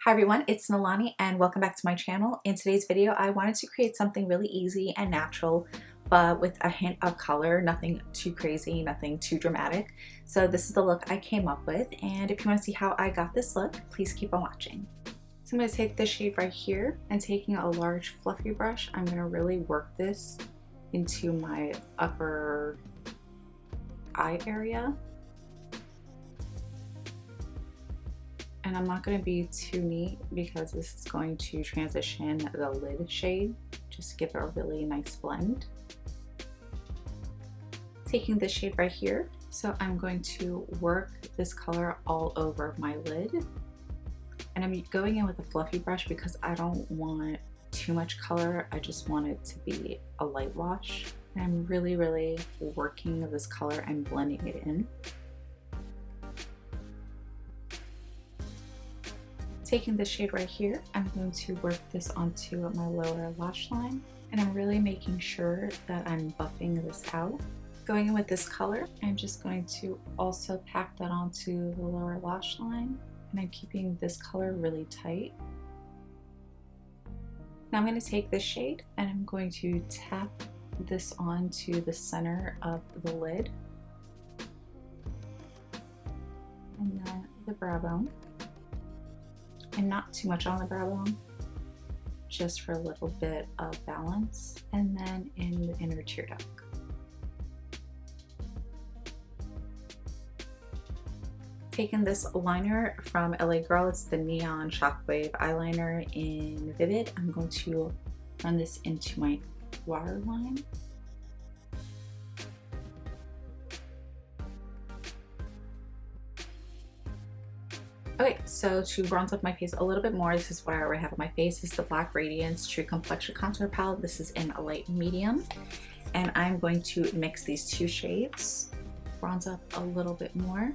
Hi everyone, it's Nalani and welcome back to my channel. In today's video, I wanted to create something really easy and natural, but with a hint of color, nothing too crazy, nothing too dramatic. So this is the look I came up with, and if you want to see how I got this look, please keep on watching. So I'm going to take this shade right here and taking a large fluffy brush, I'm going to really work this into my upper eye area. And I'm not going to be too neat because this is going to transition the lid shade, just to give it a really nice blend. Taking this shade right here, so I'm going to work this color all over my lid. And I'm going in with a fluffy brush because I don't want too much color, I just want it to be a light wash. And I'm really working this color and blending it in. Taking this shade right here, I'm going to work this onto my lower lash line, and I'm really making sure that I'm buffing this out. Going in with this color, I'm just going to also pack that onto the lower lash line, and I'm keeping this color really tight. Now I'm going to take this shade and I'm going to tap this onto the center of the lid, and then the brow bone. And not too much on the brow bone, just for a little bit of balance, and then in the inner tear duct. Taking this liner from LA Girl, it's the Neon Shockwave eyeliner in Vivid. I'm going to run this into my waterline. Okay, so to bronze up my face a little bit more, this is what I already have on my face. This is the Black Radiance True Complexion Contour Palette. This is in a light medium. And I'm going to mix these two shades, bronze up a little bit more.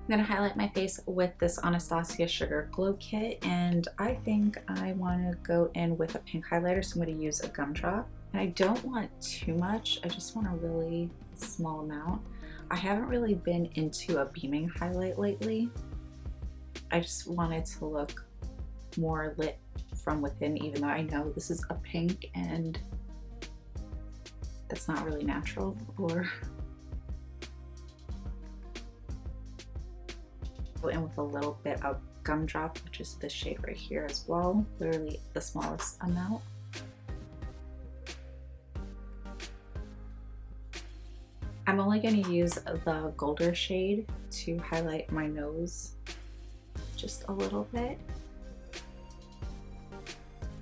I'm going to highlight my face with this Anastasia Sugar Glow Kit, and I think I want to go in with a pink highlighter, so I'm going to use a Gumdrop. And I don't want too much, I just want a really small amount. I haven't really been into a beaming highlight lately. I just wanted to look more lit from within, even though I know this is a pink and that's not really natural. Or go in with a little bit of Gumdrop, which is this shade right here as well, literally the smallest amount. I'm only going to use the golder shade to highlight my nose just a little bit.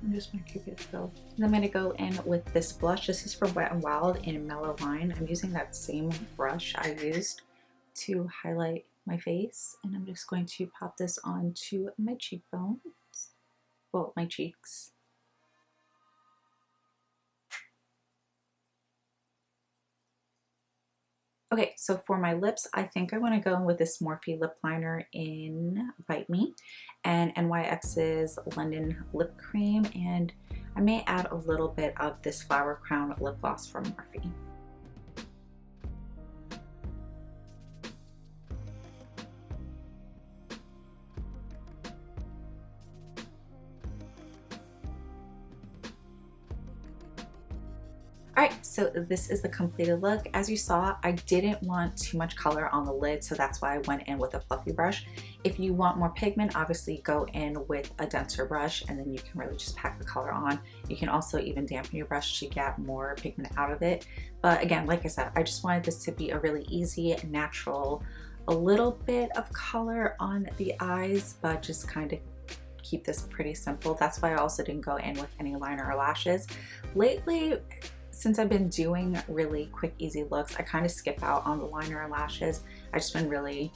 I'm just going to keep it filled. And I'm going to go in with this blush. This is from Wet n Wild in Mellow Line. I'm using that same brush I used to highlight my face, and I'm just going to pop this onto my cheekbones, well, my cheeks. Okay, so for my lips, I think I want to go in with this Morphe lip liner in Bite Me and NYX's London Lip Cream, and I may add a little bit of this Flower Crown lip gloss from Morphe. Alright, so this is the completed look. As you saw, I didn't want too much color on the lid, so that's why I went in with a fluffy brush. If you want more pigment, obviously go in with a denser brush, and then you can really just pack the color on. You can also even dampen your brush to get more pigment out of it. But again, like I said, I just wanted this to be a really easy, natural, a little bit of color on the eyes, but just kind of keep this pretty simple. That's why I also didn't go in with any liner or lashes. Lately, since I've been doing really quick, easy looks, I kind of skip out on the liner and lashes. I've just been really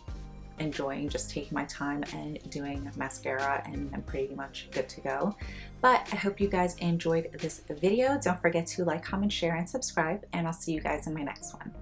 enjoying just taking my time and doing mascara, and I'm pretty much good to go. But I hope you guys enjoyed this video. Don't forget to like, comment, share, and subscribe, and I'll see you guys in my next one.